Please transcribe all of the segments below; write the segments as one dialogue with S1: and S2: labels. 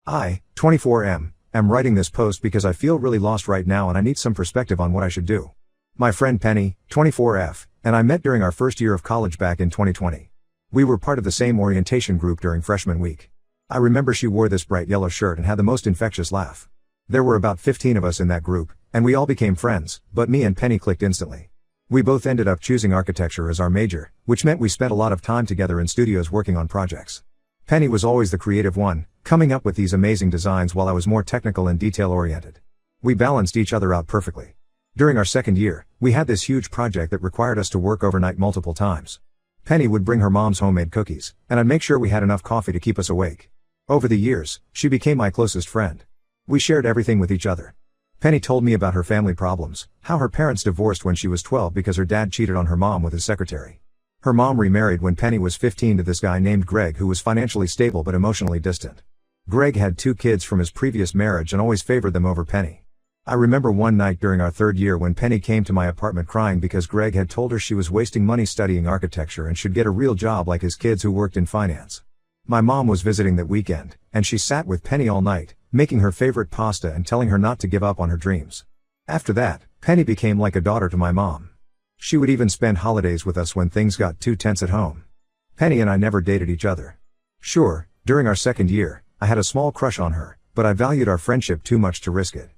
S1: I, 24M, am writing this post because I feel really lost right now and I need some perspective on what I should do. My friend Penny, 24F, and I met during our first year of college back in 2020. We were part of the same orientation group during freshman week. I remember she wore this bright yellow shirt and had the most infectious laugh. There were about 15 of us in that group, and we all became friends, but me and Penny clicked instantly. We both ended up choosing architecture as our major, which meant we spent a lot of time together in studios working on projects. Penny was always the creative one, coming up with these amazing designs while I was more technical and detail-oriented. We balanced each other out perfectly. During our second year, we had this huge project that required us to work overnight multiple times. Penny would bring her mom's homemade cookies, and I'd make sure we had enough coffee to keep us awake. Over the years, she became my closest friend. We shared everything with each other. Penny told me about her family problems, how her parents divorced when she was 12 because her dad cheated on her mom with his secretary. Her mom remarried when Penny was 15 to this guy named Greg who was financially stable but emotionally distant. Greg had 2 kids from his previous marriage and always favored them over Penny. I remember one night during our third year when Penny came to my apartment crying because Greg had told her she was wasting money studying architecture and should get a real job like his kids who worked in finance. My mom was visiting that weekend, and she sat with Penny all night, making her favorite pasta and telling her not to give up on her dreams. After that, Penny became like a daughter to my mom. She would even spend holidays with us when things got too tense at home. Penny and I never dated each other. Sure, during our second year, I had a small crush on her, but I valued our friendship too much to risk it.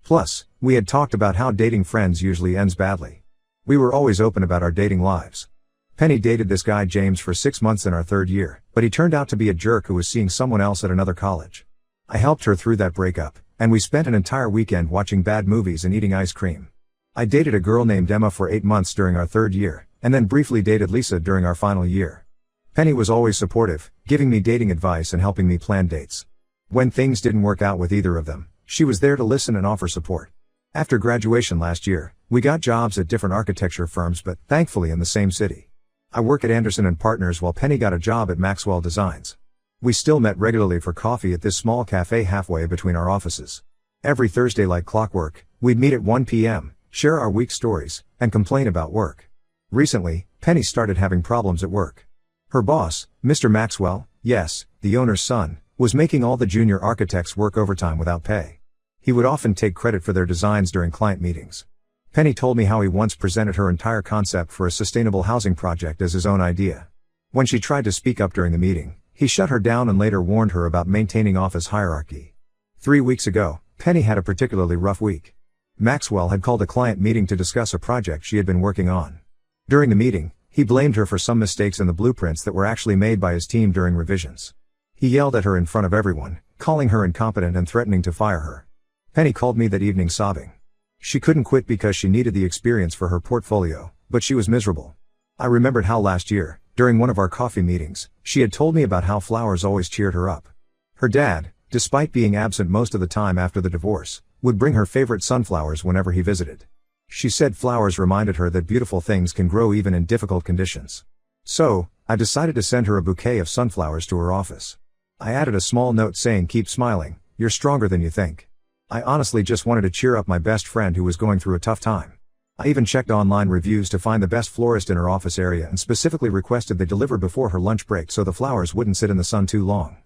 S1: Plus, we had talked about how dating friends usually ends badly. We were always open about our dating lives. Penny dated this guy James for 6 months in our third year, but he turned out to be a jerk who was seeing someone else at another college. I helped her through that breakup, and we spent an entire weekend watching bad movies and eating ice cream. I dated a girl named Emma for 8 months during our third year, and then briefly dated Lisa during our final year. Penny was always supportive, giving me dating advice and helping me plan dates. When things didn't work out with either of them, she was there to listen and offer support. After graduation last year, we got jobs at different architecture firms but, thankfully, in the same city. I work at Anderson & Partners while Penny got a job at Maxwell Designs. We still met regularly for coffee at this small cafe halfway between our offices. Every Thursday like clockwork, we'd meet at 1 p.m., share our week stories, and complain about work. Recently, Penny started having problems at work. Her boss, Mr. Maxwell, yes, the owner's son, was making all the junior architects work overtime without pay. He would often take credit for their designs during client meetings. Penny told me how he once presented her entire concept for a sustainable housing project as his own idea. When she tried to speak up during the meeting, he shut her down and later warned her about maintaining office hierarchy. 3 weeks ago, Penny had a particularly rough week. Maxwell had called a client meeting to discuss a project she had been working on. During the meeting, he blamed her for some mistakes in the blueprints that were actually made by his team during revisions. He yelled at her in front of everyone, calling her incompetent and threatening to fire her. Penny called me that evening sobbing. She couldn't quit because she needed the experience for her portfolio, but she was miserable. I remembered how last year, during one of our coffee meetings, she had told me about how flowers always cheered her up. Her dad, despite being absent most of the time after the divorce, would bring her favorite sunflowers whenever he visited. She said flowers reminded her that beautiful things can grow even in difficult conditions. So, I decided to send her a bouquet of sunflowers to her office. I added a small note saying, "Keep smiling, you're stronger than you think." I honestly just wanted to cheer up my best friend who was going through a tough time. I even checked online reviews to find the best florist in her office area and specifically requested they deliver before her lunch break so the flowers wouldn't sit in the sun too long.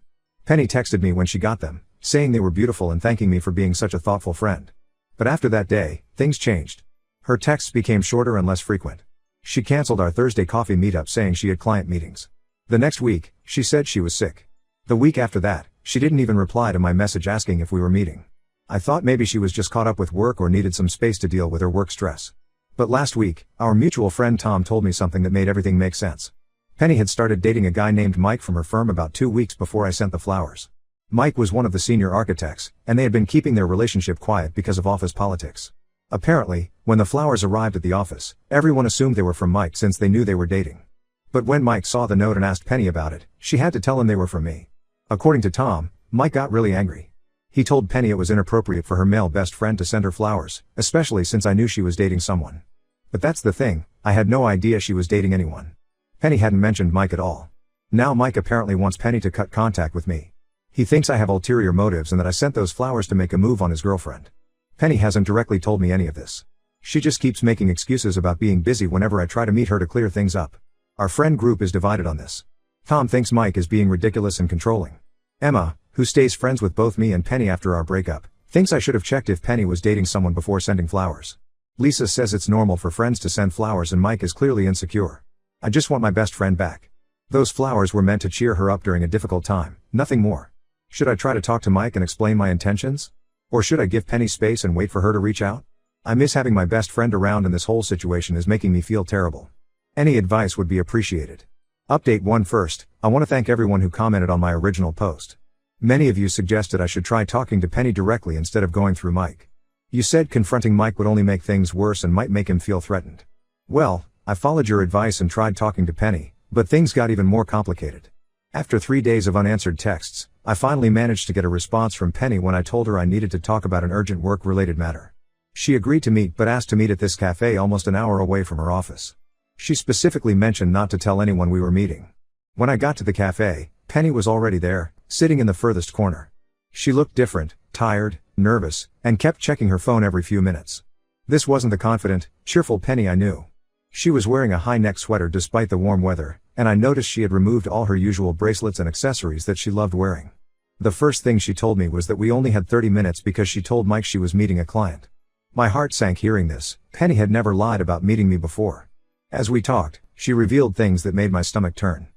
S1: Penny texted me when she got them, saying they were beautiful and thanking me for being such a thoughtful friend. But after that day, things changed. Her texts became shorter and less frequent. She canceled our Thursday coffee meetup saying she had client meetings. The next week, she said she was sick. The week after that, she didn't even reply to my message asking if we were meeting. I thought maybe she was just caught up with work or needed some space to deal with her work stress. But last week, our mutual friend Tom told me something that made everything make sense. Penny had started dating a guy named Mike from her firm about 2 weeks before I sent the flowers. Mike was one of the senior architects, and they had been keeping their relationship quiet because of office politics. Apparently, when the flowers arrived at the office, everyone assumed they were from Mike since they knew they were dating. But when Mike saw the note and asked Penny about it, she had to tell him they were from me. According to Tom, Mike got really angry. He told Penny it was inappropriate for her male best friend to send her flowers, especially since I knew she was dating someone. But that's the thing, I had no idea she was dating anyone. Penny hadn't mentioned Mike at all. Now Mike apparently wants Penny to cut contact with me. He thinks I have ulterior motives and that I sent those flowers to make a move on his girlfriend. Penny hasn't directly told me any of this. She just keeps making excuses about being busy whenever I try to meet her to clear things up. Our friend group is divided on this. Tom thinks Mike is being ridiculous and controlling. Emma, who stays friends with both me and Penny after our breakup, thinks I should have checked if Penny was dating someone before sending flowers. Lisa says it's normal for friends to send flowers and Mike is clearly insecure. I just want my best friend back. Those flowers were meant to cheer her up during a difficult time, nothing more. Should I try to talk to Mike and explain my intentions? Or should I give Penny space and wait for her to reach out? I miss having my best friend around and this whole situation is making me feel terrible. Any advice would be appreciated. Update 1 first, I want to thank everyone who commented on my original post. Many of you suggested I should try talking to Penny directly instead of going through Mike. You said confronting Mike would only make things worse and might make him feel threatened. Well, I followed your advice and tried talking to Penny, but things got even more complicated. After 3 days of unanswered texts, I finally managed to get a response from Penny when I told her I needed to talk about an urgent work-related matter. She agreed to meet but asked to meet at this cafe almost an hour away from her office. She specifically mentioned not to tell anyone we were meeting. When I got to the cafe, Penny was already there, sitting in the furthest corner. She looked different, tired, nervous, and kept checking her phone every few minutes. This wasn't the confident, cheerful Penny I knew. She was wearing a high-neck sweater despite the warm weather, and I noticed she had removed all her usual bracelets and accessories that she loved wearing. The first thing she told me was that we only had 30 minutes because she told Mike she was meeting a client. My heart sank hearing this. Penny had never lied about meeting me before. As we talked, she revealed things that made my stomach turn.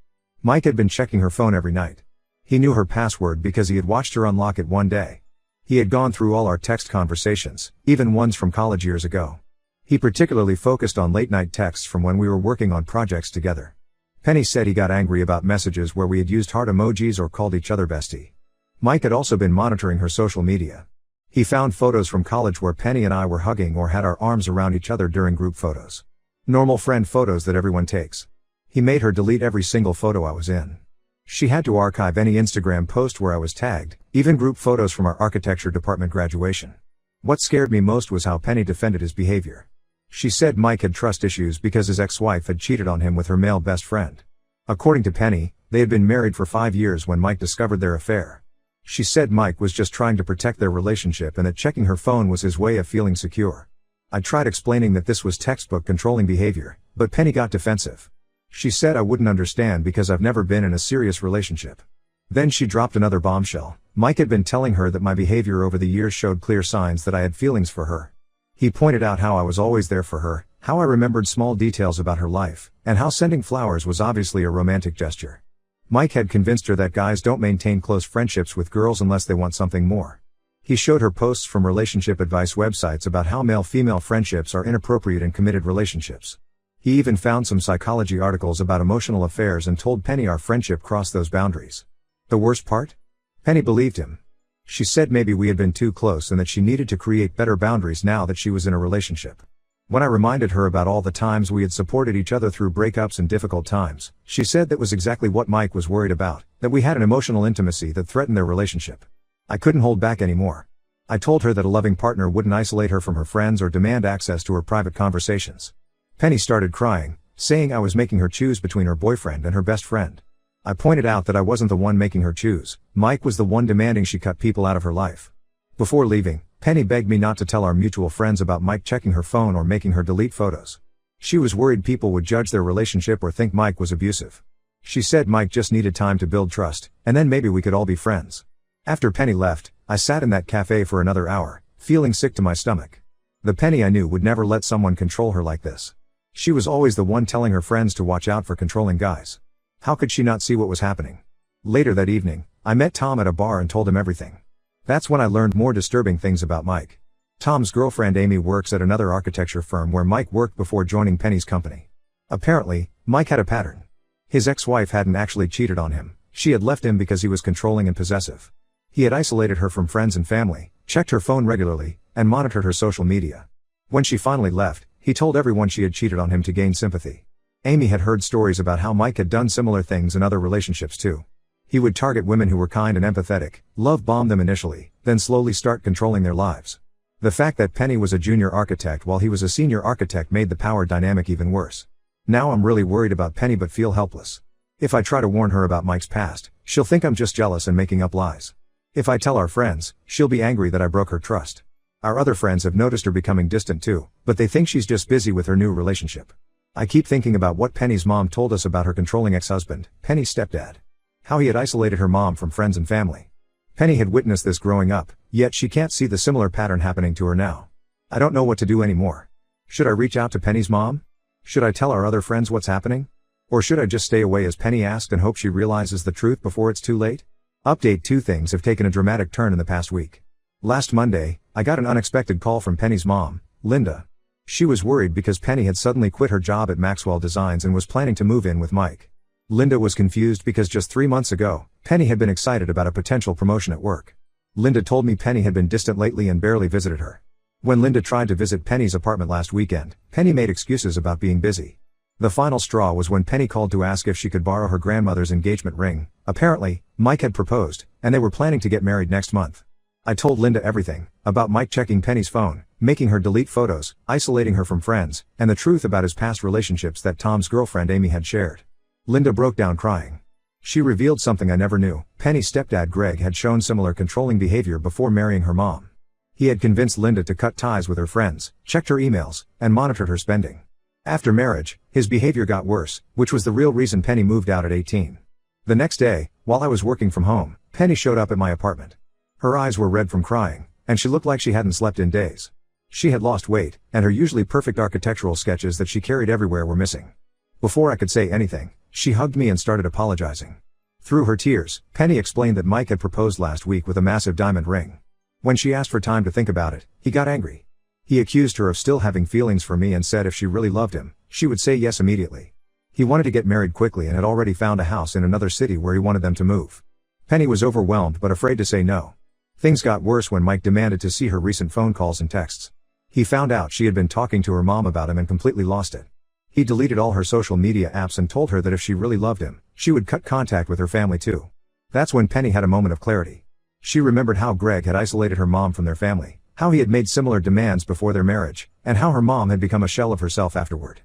S1: Mike had been checking her phone every night. He knew her password because he had watched her unlock it one day. He had gone through all our text conversations, even ones from college years ago. He particularly focused on late-night texts from when we were working on projects together. Penny said he got angry about messages where we had used heart emojis or called each other bestie. Mike had also been monitoring her social media. He found photos from college where Penny and I were hugging or had our arms around each other during group photos. Normal friend photos that everyone takes. He made her delete every single photo I was in. She had to archive any Instagram post where I was tagged, even group photos from our architecture department graduation. What scared me most was how Penny defended his behavior. She said Mike had trust issues because his ex-wife had cheated on him with her male best friend. According to Penny, they had been married for 5 years when Mike discovered their affair. She said Mike was just trying to protect their relationship and that checking her phone was his way of feeling secure. I tried explaining that this was textbook controlling behavior, but Penny got defensive. She said I wouldn't understand because I've never been in a serious relationship. Then she dropped another bombshell. Mike had been telling her that my behavior over the years showed clear signs that I had feelings for her. He pointed out how I was always there for her, how I remembered small details about her life, and how sending flowers was obviously a romantic gesture. Mike had convinced her that guys don't maintain close friendships with girls unless they want something more. He showed her posts from relationship advice websites about how male-female friendships are inappropriate in committed relationships. He even found some psychology articles about emotional affairs and told Penny our friendship crossed those boundaries. The worst part? Penny believed him. She said maybe we had been too close and that she needed to create better boundaries now that she was in a relationship. When I reminded her about all the times we had supported each other through breakups and difficult times, she said that was exactly what Mike was worried about, that we had an emotional intimacy that threatened their relationship. I couldn't hold back anymore. I told her that a loving partner wouldn't isolate her from her friends or demand access to her private conversations. Penny started crying, saying I was making her choose between her boyfriend and her best friend. I pointed out that I wasn't the one making her choose. Mike was the one demanding she cut people out of her life. Before leaving, Penny begged me not to tell our mutual friends about Mike checking her phone or making her delete photos. She was worried people would judge their relationship or think Mike was abusive. She said Mike just needed time to build trust, and then maybe we could all be friends. After Penny left, I sat in that cafe for another hour, feeling sick to my stomach. The Penny I knew would never let someone control her like this. She was always the one telling her friends to watch out for controlling guys. How could she not see what was happening? Later that evening, I met Tom at a bar and told him everything. That's when I learned more disturbing things about Mike. Tom's girlfriend Amy works at another architecture firm where Mike worked before joining Penny's company. Apparently, Mike had a pattern. His ex-wife hadn't actually cheated on him, she had left him because he was controlling and possessive. He had isolated her from friends and family, checked her phone regularly, and monitored her social media. When she finally left, he told everyone she had cheated on him to gain sympathy. Amy had heard stories about how Mike had done similar things in other relationships too. He would target women who were kind and empathetic, love bomb them initially, then slowly start controlling their lives. The fact that Penny was a junior architect while he was a senior architect made the power dynamic even worse. Now I'm really worried about Penny but feel helpless. If I try to warn her about Mike's past, she'll think I'm just jealous and making up lies. If I tell our friends, she'll be angry that I broke her trust. Our other friends have noticed her becoming distant too, but they think she's just busy with her new relationship. I keep thinking about what Penny's mom told us about her controlling ex-husband, Penny's stepdad. How he had isolated her mom from friends and family. Penny had witnessed this growing up, yet she can't see the similar pattern happening to her now. I don't know what to do anymore. Should I reach out to Penny's mom? Should I tell our other friends what's happening? Or should I just stay away as Penny asked and hope she realizes the truth before it's too late? Update: 2 things have taken a dramatic turn in the past week. Last Monday, I got an unexpected call from Penny's mom, Linda. She was worried because Penny had suddenly quit her job at Maxwell Designs and was planning to move in with Mike. Linda was confused because just 3 months ago, Penny had been excited about a potential promotion at work. Linda told me Penny had been distant lately and barely visited her. When Linda tried to visit Penny's apartment last weekend, Penny made excuses about being busy. The final straw was when Penny called to ask if she could borrow her grandmother's engagement ring. Apparently, Mike had proposed, and they were planning to get married next month. I told Linda everything, about Mike checking Penny's phone, making her delete photos, isolating her from friends, and the truth about his past relationships that Tom's girlfriend Amy had shared. Linda broke down crying. She revealed something I never knew: Penny's stepdad Greg had shown similar controlling behavior before marrying her mom. He had convinced Linda to cut ties with her friends, checked her emails, and monitored her spending. After marriage, his behavior got worse, which was the real reason Penny moved out at 18. The next day, while I was working from home, Penny showed up at my apartment. Her eyes were red from crying, and she looked like she hadn't slept in days. She had lost weight, and her usually perfect architectural sketches that she carried everywhere were missing. Before I could say anything, she hugged me and started apologizing. Through her tears, Penny explained that Mike had proposed last week with a massive diamond ring. When she asked for time to think about it, he got angry. He accused her of still having feelings for me and said if she really loved him, she would say yes immediately. He wanted to get married quickly and had already found a house in another city where he wanted them to move. Penny was overwhelmed but afraid to say no. Things got worse when Mike demanded to see her recent phone calls and texts. He found out she had been talking to her mom about him and completely lost it. He deleted all her social media apps and told her that if she really loved him, she would cut contact with her family too. That's when Penny had a moment of clarity. She remembered how Greg had isolated her mom from their family, how he had made similar demands before their marriage, and how her mom had become a shell of herself afterward.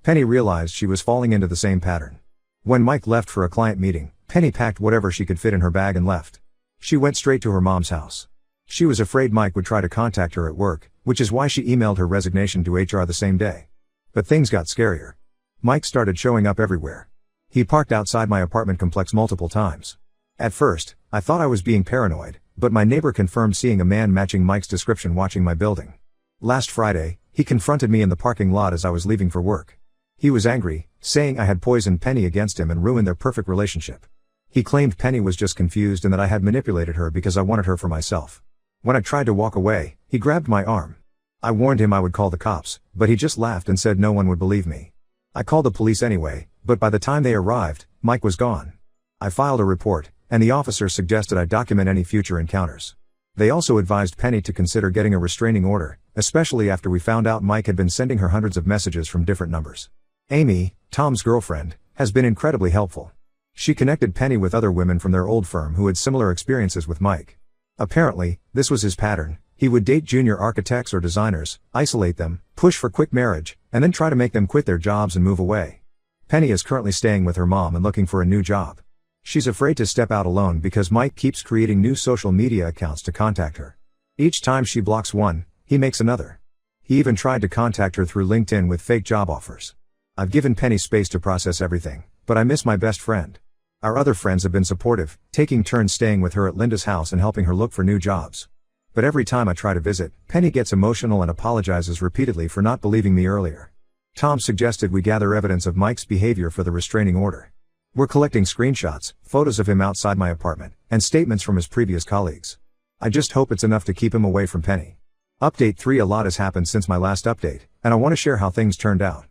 S1: Penny realized she was falling into the same pattern. When Mike left for a client meeting, Penny packed whatever she could fit in her bag and left. She went straight to her mom's house. She was afraid Mike would try to contact her at work, which is why she emailed her resignation to HR the same day. But things got scarier. Mike started showing up everywhere. He parked outside my apartment complex multiple times. At first, I thought I was being paranoid, but my neighbor confirmed seeing a man matching Mike's description watching my building. Last Friday, he confronted me in the parking lot as I was leaving for work. He was angry, saying I had poisoned Penny against him and ruined their perfect relationship. He claimed Penny was just confused and that I had manipulated her because I wanted her for myself. When I tried to walk away, he grabbed my arm. I warned him I would call the cops, but he just laughed and said no one would believe me. I called the police anyway, but by the time they arrived, Mike was gone. I filed a report, and the officers suggested I document any future encounters. They also advised Penny to consider getting a restraining order, especially after we found out Mike had been sending her hundreds of messages from different numbers. Amy, Tom's girlfriend, has been incredibly helpful. She connected Penny with other women from their old firm who had similar experiences with Mike. Apparently, this was his pattern. He would date junior architects or designers, isolate them, push for quick marriage, and then try to make them quit their jobs and move away. Penny is currently staying with her mom and looking for a new job. She's afraid to step out alone because Mike keeps creating new social media accounts to contact her. Each time she blocks one, he makes another. He even tried to contact her through LinkedIn with fake job offers. I've given Penny space to process everything, but I miss my best friend. Our other friends have been supportive, taking turns staying with her at Linda's house and helping her look for new jobs. But every time I try to visit, Penny gets emotional and apologizes repeatedly for not believing me earlier. Tom suggested we gather evidence of Mike's behavior for the restraining order. We're collecting screenshots, photos of him outside my apartment, and statements from his previous colleagues. I just hope it's enough to keep him away from Penny. Update 3: A lot has happened since my last update, and I want to share how things turned out.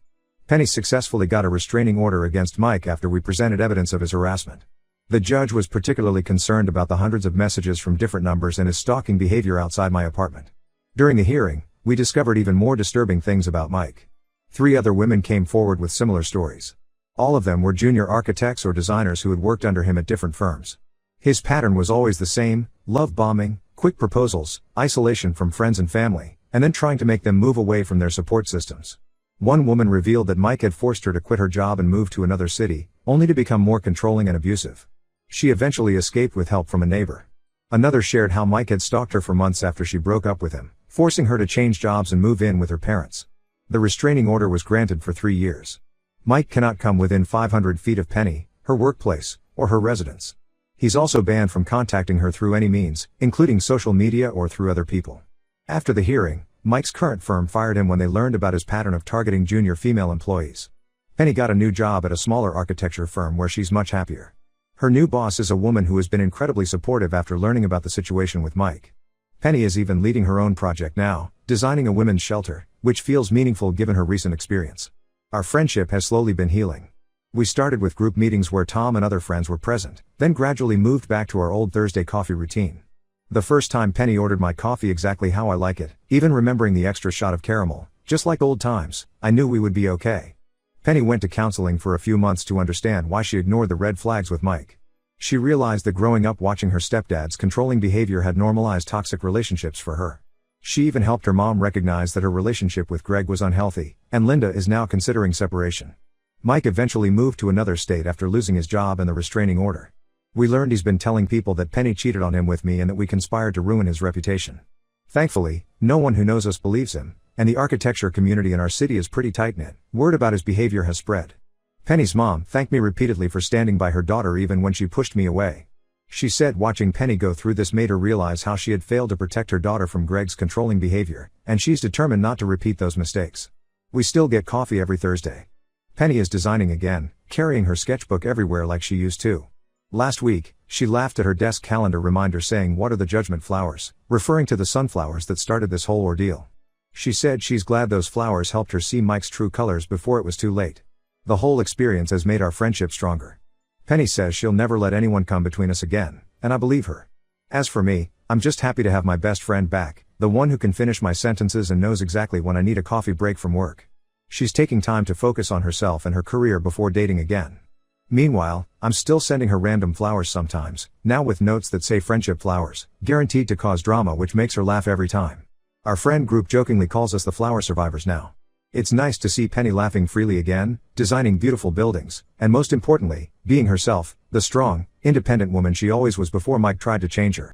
S1: Penny successfully got a restraining order against Mike after we presented evidence of his harassment. The judge was particularly concerned about the hundreds of messages from different numbers and his stalking behavior outside my apartment. During the hearing, we discovered even more disturbing things about Mike. 3 other women came forward with similar stories. All of them were junior architects or designers who had worked under him at different firms. His pattern was always the same: love bombing, quick proposals, isolation from friends and family, and then trying to make them move away from their support systems. One woman revealed that Mike had forced her to quit her job and move to another city, only to become more controlling and abusive. She eventually escaped with help from a neighbor. Another shared how Mike had stalked her for months after she broke up with him, forcing her to change jobs and move in with her parents. The restraining order was granted for 3 years. Mike cannot come within 500 feet of Penny, her workplace, or her residence. He's also banned from contacting her through any means, including social media or through other people. After the hearing, Mike's current firm fired him when they learned about his pattern of targeting junior female employees. Penny got a new job at a smaller architecture firm where she's much happier. Her new boss is a woman who has been incredibly supportive after learning about the situation with Mike. Penny is even leading her own project now, designing a women's shelter, which feels meaningful given her recent experience. Our friendship has slowly been healing. We started with group meetings where Tom and other friends were present, then gradually moved back to our old Thursday coffee routine. The first time Penny ordered my coffee exactly how I like it, even remembering the extra shot of caramel, just like old times, I knew we would be okay. Penny went to counseling for a few months to understand why she ignored the red flags with Mike. She realized that growing up watching her stepdad's controlling behavior had normalized toxic relationships for her. She even helped her mom recognize that her relationship with Greg was unhealthy, and Linda is now considering separation. Mike eventually moved to another state after losing his job and the restraining order. We learned he's been telling people that Penny cheated on him with me and that we conspired to ruin his reputation. Thankfully, no one who knows us believes him, and the architecture community in our city is pretty tight-knit. Word about his behavior has spread. Penny's mom thanked me repeatedly for standing by her daughter even when she pushed me away. She said watching Penny go through this made her realize how she had failed to protect her daughter from Greg's controlling behavior, and she's determined not to repeat those mistakes. We still get coffee every Thursday. Penny is designing again, carrying her sketchbook everywhere like she used to. Last week, she laughed at her desk calendar reminder saying, "What are the judgment flowers?" referring to the sunflowers that started this whole ordeal. She said she's glad those flowers helped her see Mike's true colors before it was too late. The whole experience has made our friendship stronger. Penny says she'll never let anyone come between us again, and I believe her. As for me, I'm just happy to have my best friend back, the one who can finish my sentences and knows exactly when I need a coffee break from work. She's taking time to focus on herself and her career before dating again. Meanwhile, I'm still sending her random flowers sometimes, now with notes that say friendship flowers, guaranteed to cause drama, which makes her laugh every time. Our friend group jokingly calls us the flower survivors now. It's nice to see Penny laughing freely again, designing beautiful buildings, and most importantly, being herself, the strong, independent woman she always was before Mike tried to change her.